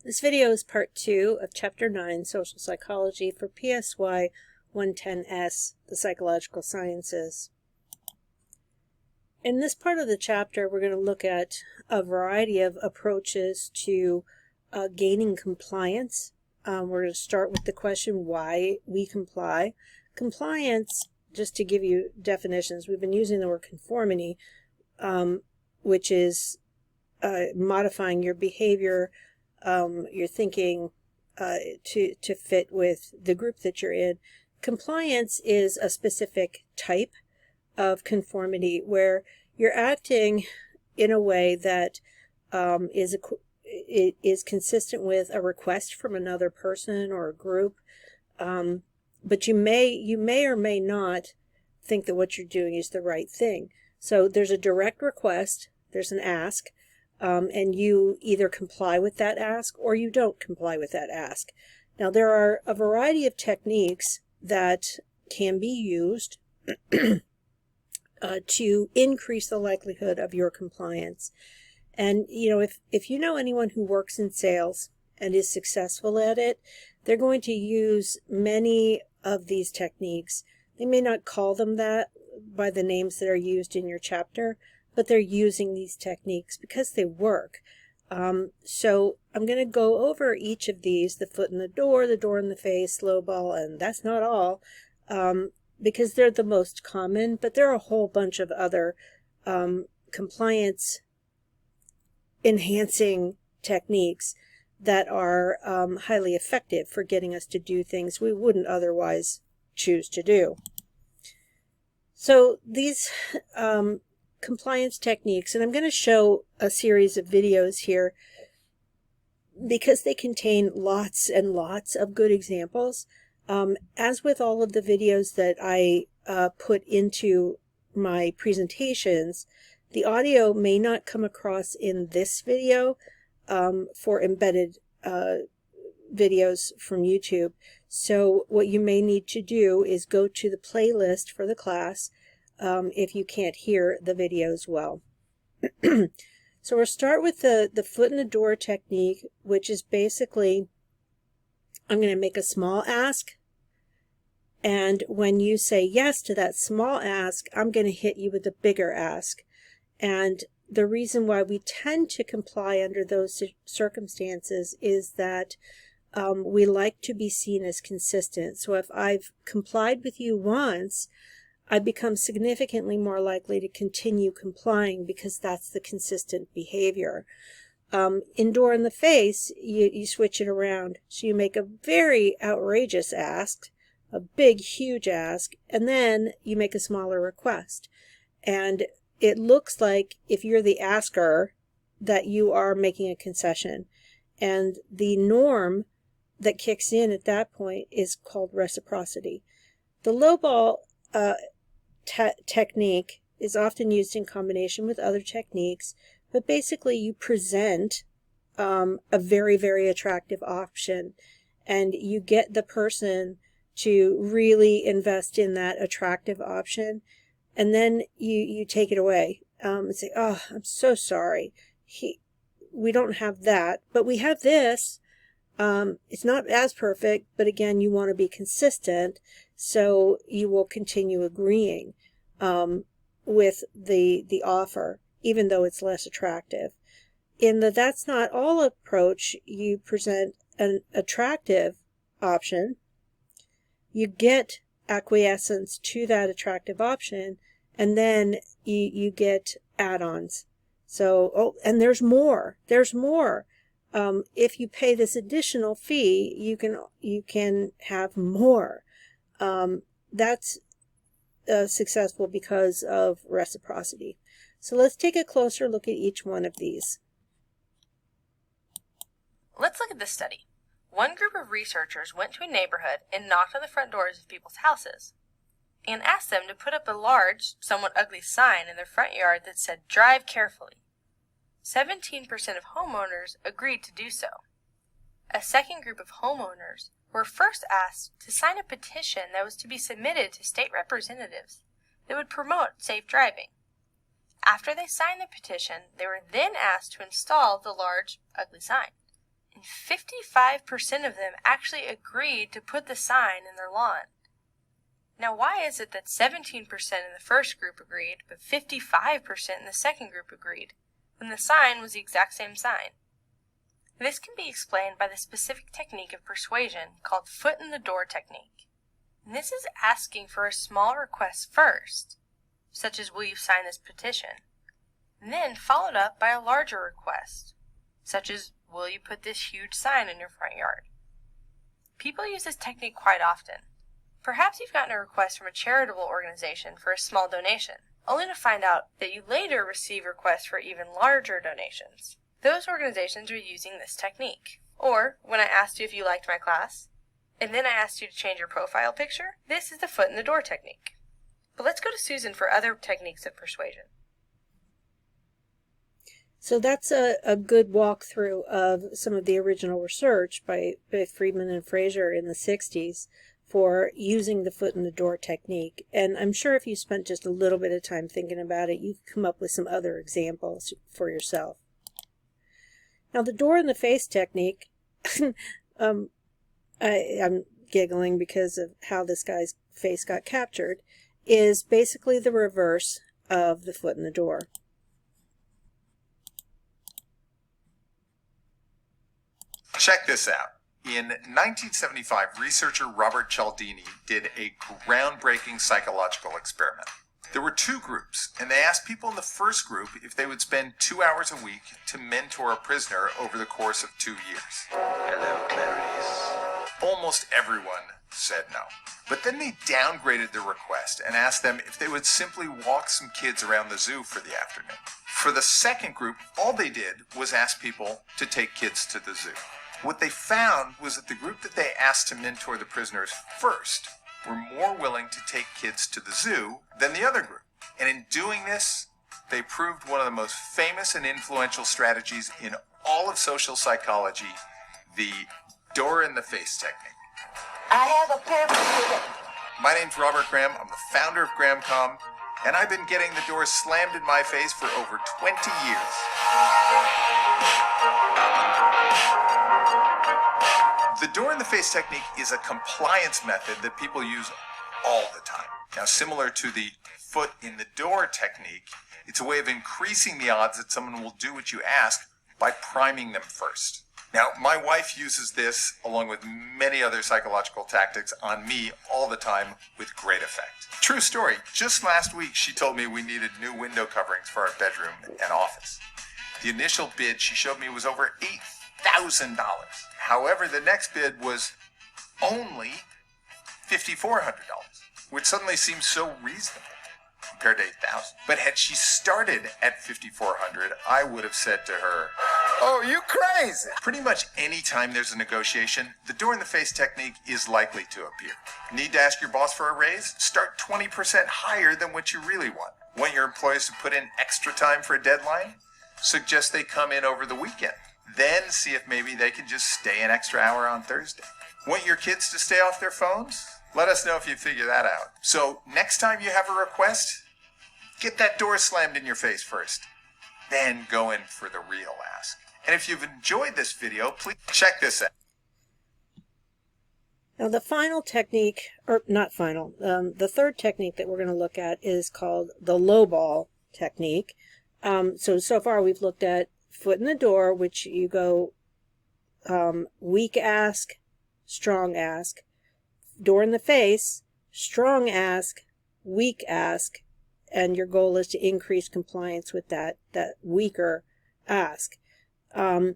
This video is part 2 of Chapter 9, Social Psychology for PSY 110S, the Psychological Sciences. In this part of the chapter, we're going to look at a variety of approaches to gaining compliance. We're going to start with the question why we comply. Compliance, just to give you definitions, we've been using the word conformity, which is modifying your behavior, your thinking to fit with the group that you're in. Compliance is a specific type of conformity where you're acting in a way that is consistent with a request from another person or a group, but you may or may not think that what you're doing is the right thing. So there's a direct request, there's an ask, and you either comply with that ask or you don't comply with that ask. Now there are a variety of techniques that can be used to increase the likelihood of your compliance. And if you know anyone who works in sales and is successful at it, they're going to use many of these techniques. They may not call them that by the names that are used in your chapter, but they're using these techniques because they work. So I'm going to go over each of these: the foot in the door in the face, slow ball, and that's not all, because they're the most common, but there are a whole bunch of other compliance enhancing techniques that are highly effective for getting us to do things we wouldn't otherwise choose to do. So these compliance techniques, and I'm going to show a series of videos here because they contain lots and lots of good examples. As with all of the videos that I put into my presentations, the audio may not come across in this video for embedded videos from YouTube. So what you may need to do is go to the playlist for the class if you can't hear the videos well. So we'll start with the foot in the door technique, which is basically, I'm going to make a small ask, and when you say yes to that small ask, I'm going to hit you with a bigger ask. And the reason why we tend to comply under those circumstances is that we like to be seen as consistent. So if I've complied with you once, I become significantly more likely to continue complying because that's the consistent behavior. Door in the face, you switch it around. So you make a very outrageous ask, a big, huge ask, and then you make a smaller request. And it looks like, if you're the asker, that you are making a concession. And the norm that kicks in at that point is called reciprocity. The lowball technique is often used in combination with other techniques, but basically you present a very, very attractive option, and you get the person to really invest in that attractive option, and then you take it away and say, oh, I'm so sorry. We don't have that, but we have this. It's not as perfect, but again, you want to be consistent, so you will continue agreeing with the offer, even though it's less attractive. In the that's not all approach, you present an attractive option, you get acquiescence to that attractive option, and then you get add-ons. So, and there's more. If you pay this additional fee, you can have more. That's successful because of reciprocity. So let's take a closer look at each one of these. Let's look at this study. One group of researchers went to a neighborhood and knocked on the front doors of people's houses and asked them to put up a large, somewhat ugly sign in their front yard that said, "Drive carefully." 17% of homeowners agreed to do so. A second group of homeowners were first asked to sign a petition that was to be submitted to state representatives that would promote safe driving. After they signed the petition, they were then asked to install the large, ugly sign. and 55% of them actually agreed to put the sign in their lawn. Now, why is it that 17% in the first group agreed, but 55% in the second group agreed, when the sign was the exact same sign? This can be explained by the specific technique of persuasion called foot-in-the-door technique. And this is asking for a small request first, such as, will you sign this petition? And then followed up by a larger request, such as, will you put this huge sign in your front yard? People use this technique quite often. Perhaps you've gotten a request from a charitable organization for a small donation, only to find out that you later receive requests for even larger donations. Those organizations are using this technique. Or, when I asked you if you liked my class, and then I asked you to change your profile picture, this is the foot-in-the-door technique. But let's go to Susan for other techniques of persuasion. So that's a good walkthrough of some of the original research by Friedman and Fraser in the 60s for using the foot-in-the-door technique. And I'm sure if you spent just a little bit of time thinking about it, you've come up with some other examples for yourself. Now, the door-in-the-face technique, I'm giggling because of how this guy's face got captured, is basically the reverse of the foot in the door. Check this out. In 1975, researcher Robert Cialdini did a groundbreaking psychological experiment. There were two groups, and they asked people in the first group if they would spend 2 hours a week to mentor a prisoner over the course of 2 years. Hello, Clarice. Almost everyone said no. But then they downgraded their request and asked them if they would simply walk some kids around the zoo for the afternoon. For the second group, all they did was ask people to take kids to the zoo. What they found was that the group that they asked to mentor the prisoners first were more willing to take kids to the zoo than the other group. And in doing this, they proved one of the most famous and influential strategies in all of social psychology, the door-in-the-face technique. I have a pamphlet. My name's Robert Graham. I'm the founder of GrahamCom, and I've been getting the door slammed in my face for over 20 years. The door-in-the-face technique is a compliance method that people use all the time. Now, similar to the foot-in-the-door technique, it's a way of increasing the odds that someone will do what you ask by priming them first. Now, my wife uses this, along with many other psychological tactics, on me all the time with great effect. True story. Just last week, she told me we needed new window coverings for our bedroom and office. The initial bid she showed me was over $8,000. However, the next bid was only $5,400, which suddenly seems so reasonable compared to $8,000. But had she started at $5,400, I would have said to her, "Oh, you crazy!" Pretty much any time there's a negotiation, the door-in-the-face technique is likely to appear. Need to ask your boss for a raise? Start 20% higher than what you really want. Want your employees to put in extra time for a deadline? Suggest they come in over the weekend. Then see if maybe they can just stay an extra hour on Thursday. Want your kids to stay off their phones? Let us know if you figure that out. So next time you have a request, get that door slammed in your face first. Then go in for the real ask. And if you've enjoyed this video, please check this out. Now the final technique, or not final, the third technique that we're going to look at is called the lowball technique. So far we've looked at foot in the door, which you go weak ask, strong ask. Door in the face, strong ask, weak ask, and your goal is to increase compliance with that weaker ask. And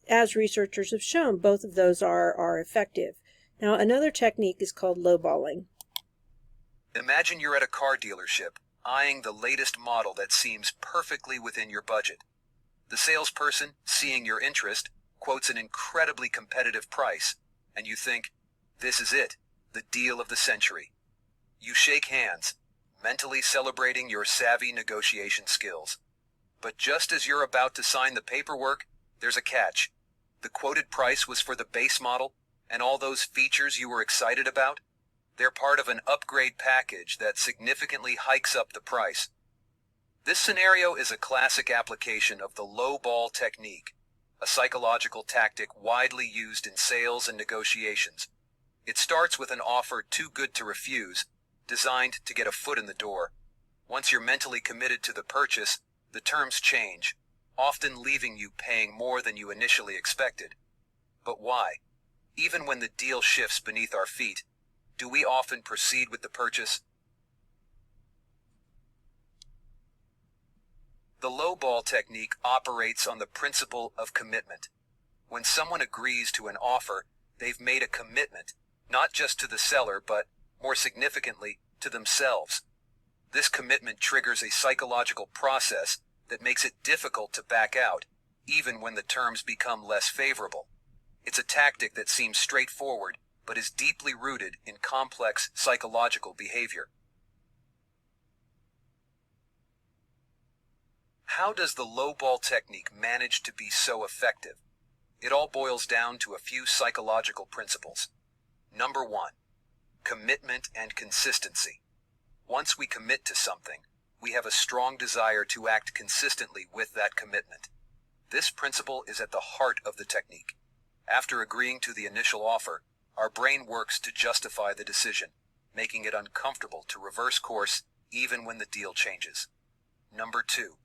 as researchers have shown, both of those are effective. Now, another technique is called lowballing. Imagine you're at a car dealership, eyeing the latest model that seems perfectly within your budget. The salesperson, seeing your interest, quotes an incredibly competitive price, and you think, this is it, the deal of the century. You shake hands, mentally celebrating your savvy negotiation skills. But just as you're about to sign the paperwork, there's a catch. The quoted price was for the base model, and all those features you were excited about? They're part of an upgrade package that significantly hikes up the price. This scenario is a classic application of the low ball technique, a psychological tactic widely used in sales and negotiations. It starts with an offer too good to refuse, designed to get a foot in the door. Once you're mentally committed to the purchase, the terms change, often leaving you paying more than you initially expected. But why? Even when the deal shifts beneath our feet, do we often proceed with the purchase? The lowball technique operates on the principle of commitment. When someone agrees to an offer, they've made a commitment, not just to the seller, but, more significantly, to themselves. This commitment triggers a psychological process that makes it difficult to back out, even when the terms become less favorable. It's a tactic that seems straightforward, but is deeply rooted in complex psychological behavior. How does the lowball technique manage to be so effective? It all boils down to a few psychological principles. Number 1, commitment and consistency. Once we commit to something, we have a strong desire to act consistently with that commitment. This principle is at the heart of the technique. After agreeing to the initial offer, our brain works to justify the decision, making it uncomfortable to reverse course even when the deal changes. Number 2,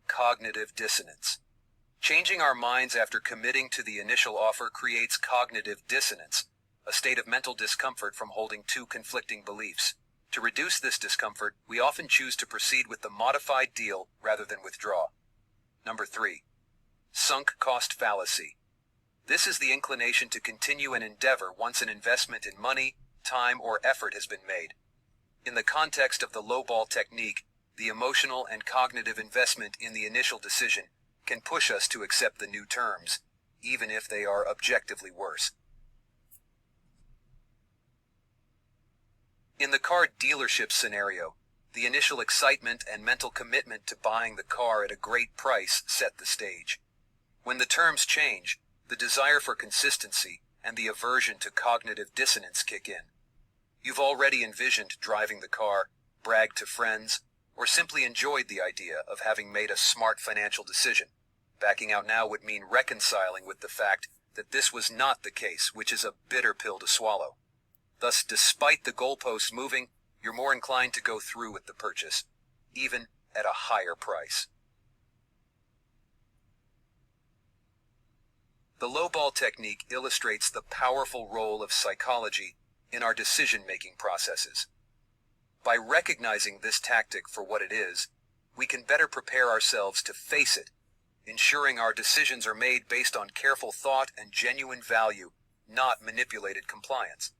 cognitive dissonance. Changing our minds after committing to the initial offer creates cognitive dissonance, a state of mental discomfort from holding two conflicting beliefs. To reduce this discomfort, we often choose to proceed with the modified deal rather than withdraw. Number 3, sunk cost fallacy. This is the inclination to continue an endeavor once an investment in money, time, or effort has been made. In the context of the lowball technique, the emotional and cognitive investment in the initial decision can push us to accept the new terms, even if they are objectively worse. In the car dealership scenario, the initial excitement and mental commitment to buying the car at a great price set the stage. When the terms change, the desire for consistency and the aversion to cognitive dissonance kick in. You've already envisioned driving the car, bragged to friends, or simply enjoyed the idea of having made a smart financial decision. Backing out now would mean reconciling with the fact that this was not the case, which is a bitter pill to swallow. Thus, despite the goalposts moving, you're more inclined to go through with the purchase, even at a higher price. The lowball technique illustrates the powerful role of psychology in our decision-making processes. By recognizing this tactic for what it is, we can better prepare ourselves to face it, ensuring our decisions are made based on careful thought and genuine value, not manipulated compliance.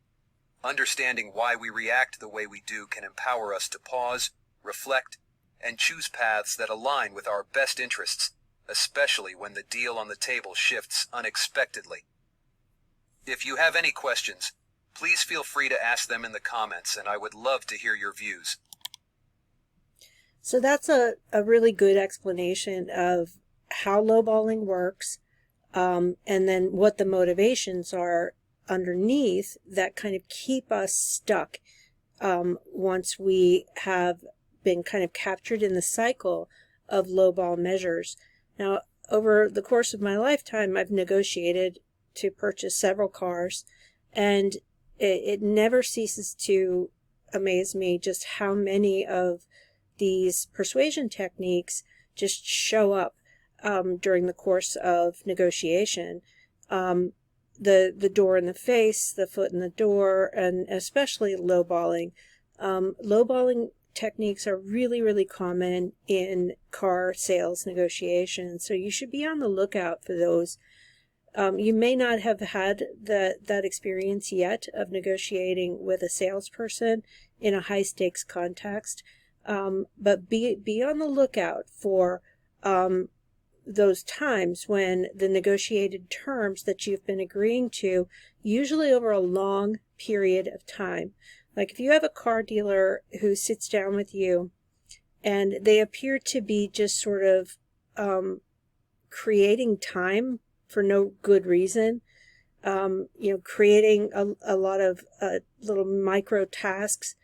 Understanding why we react the way we do can empower us to pause, reflect, and choose paths that align with our best interests, especially when the deal on the table shifts unexpectedly. If you have any questions, please feel free to ask them in the comments, and I would love to hear your views. So that's a really good explanation of how lowballing works, and then what the motivations are underneath that kind of keep us stuck once we have been kind of captured in the cycle of lowball measures. Now, over the course of my lifetime, I've negotiated to purchase several cars, and it never ceases to amaze me just how many of these persuasion techniques just show up during the course of negotiation. The door in the face, the foot in the door, and especially lowballing. Lowballing techniques are really, really common in car sales negotiations, so you should be on the lookout for those. You may not have had that experience yet of negotiating with a salesperson in a high-stakes context, but be on the lookout for those times when the negotiated terms that you've been agreeing to, usually over a long period of time. Like if you have a car dealer who sits down with you and they appear to be just sort of creating time for no good reason, creating a lot of little micro tasks,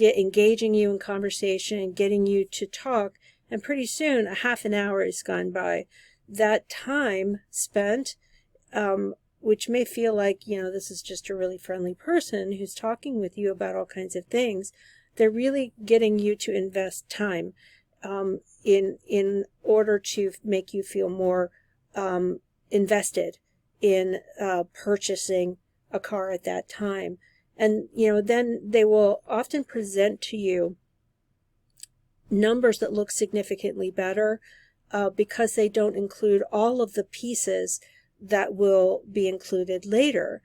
engaging you in conversation, getting you to talk, and pretty soon a half an hour has gone by. that time spent, which may feel like, this is just a really friendly person who's talking with you about all kinds of things, they're really getting you to invest time in order to make you feel more invested in purchasing a car at that time. And, then they will often present to you numbers that look significantly better because they don't include all of the pieces that will be included later.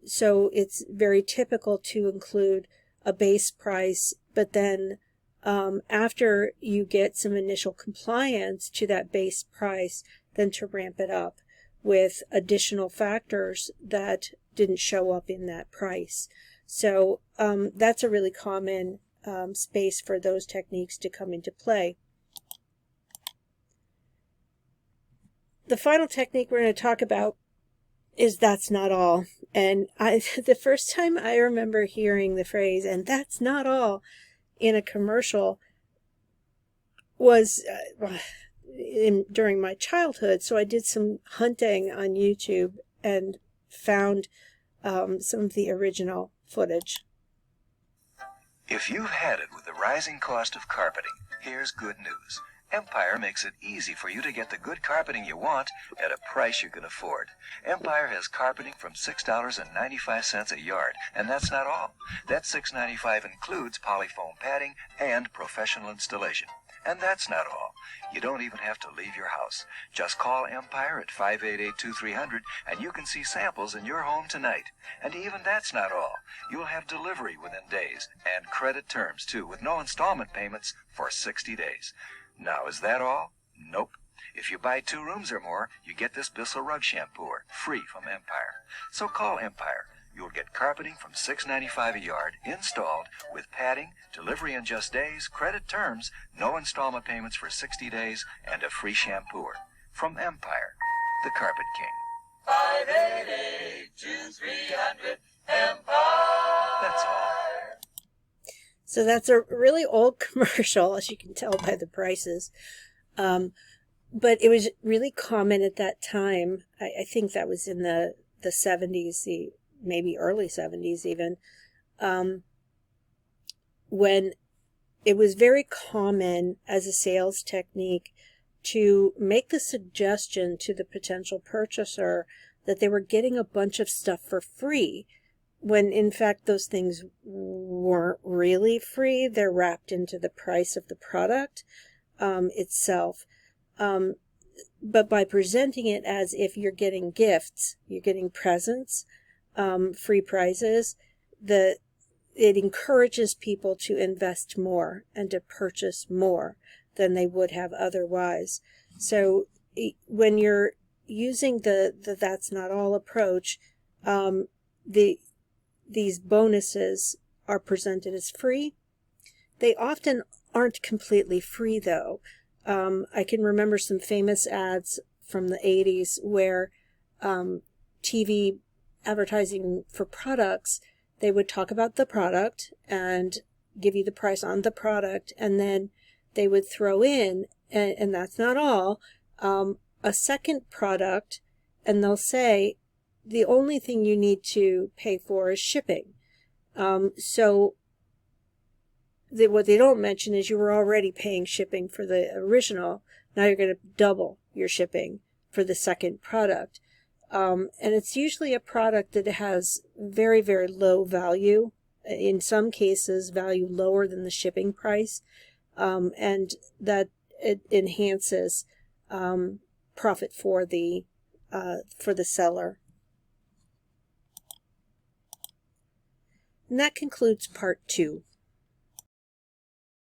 So it's very typical to include a base price, but then after you get some initial compliance to that base price, then to ramp it up with additional factors that didn't show up in that price. So that's a really common space for those techniques to come into play. The final technique we're going to talk about is "that's not all." And the first time I remember hearing the phrase "and that's not all" in a commercial was during my childhood. So I did some hunting on YouTube and found some of the original footage. If you've had it with the rising cost of carpeting, here's good news. Empire makes it easy for you to get the good carpeting you want at a price you can afford. Empire has carpeting from $6.95 a yard, and that's not all. That $6.95 includes polyfoam padding and professional installation. And that's not all. You don't even have to leave your house. Just call Empire at 588-2300 and you can see samples in your home tonight. And even that's not all. You'll have delivery within days and credit terms too, with no installment payments for 60 days. Now, is that all? Nope. If you buy 2 rooms or more, you get this Bissell Rug Shampooer free from Empire. So call Empire. You'll get carpeting from $6.95 a yard, installed, with padding, delivery in just days, credit terms, no installment payments for 60 days, and a free shampooer. From Empire, the Carpet King. 588-2300 Empire. That's all. So that's a really old commercial, as you can tell by the prices. But it was really common at that time. I think that was in the 70s, maybe early 70s even, when it was very common as a sales technique to make the suggestion to the potential purchaser that they were getting a bunch of stuff for free, when in fact those things weren't really free. They're wrapped into the price of the product itself. But by presenting it as if you're getting gifts, you're getting presents, free prizes, it encourages people to invest more and to purchase more than they would have otherwise. So when you're using the "that's not all" approach, these bonuses are presented as free. They often aren't completely free, though. I can remember some famous ads from the 80s where TV advertising for products, they would talk about the product and give you the price on the product, and then they would throw in, and that's not all, a second product, and they'll say the only thing you need to pay for is shipping. So what they don't mention is you were already paying shipping for the original. Now you're going to double your shipping for the second product. And it's usually a product that has very, very low value. In some cases, value lower than the shipping price. And that it enhances profit for the seller. And that concludes part 2.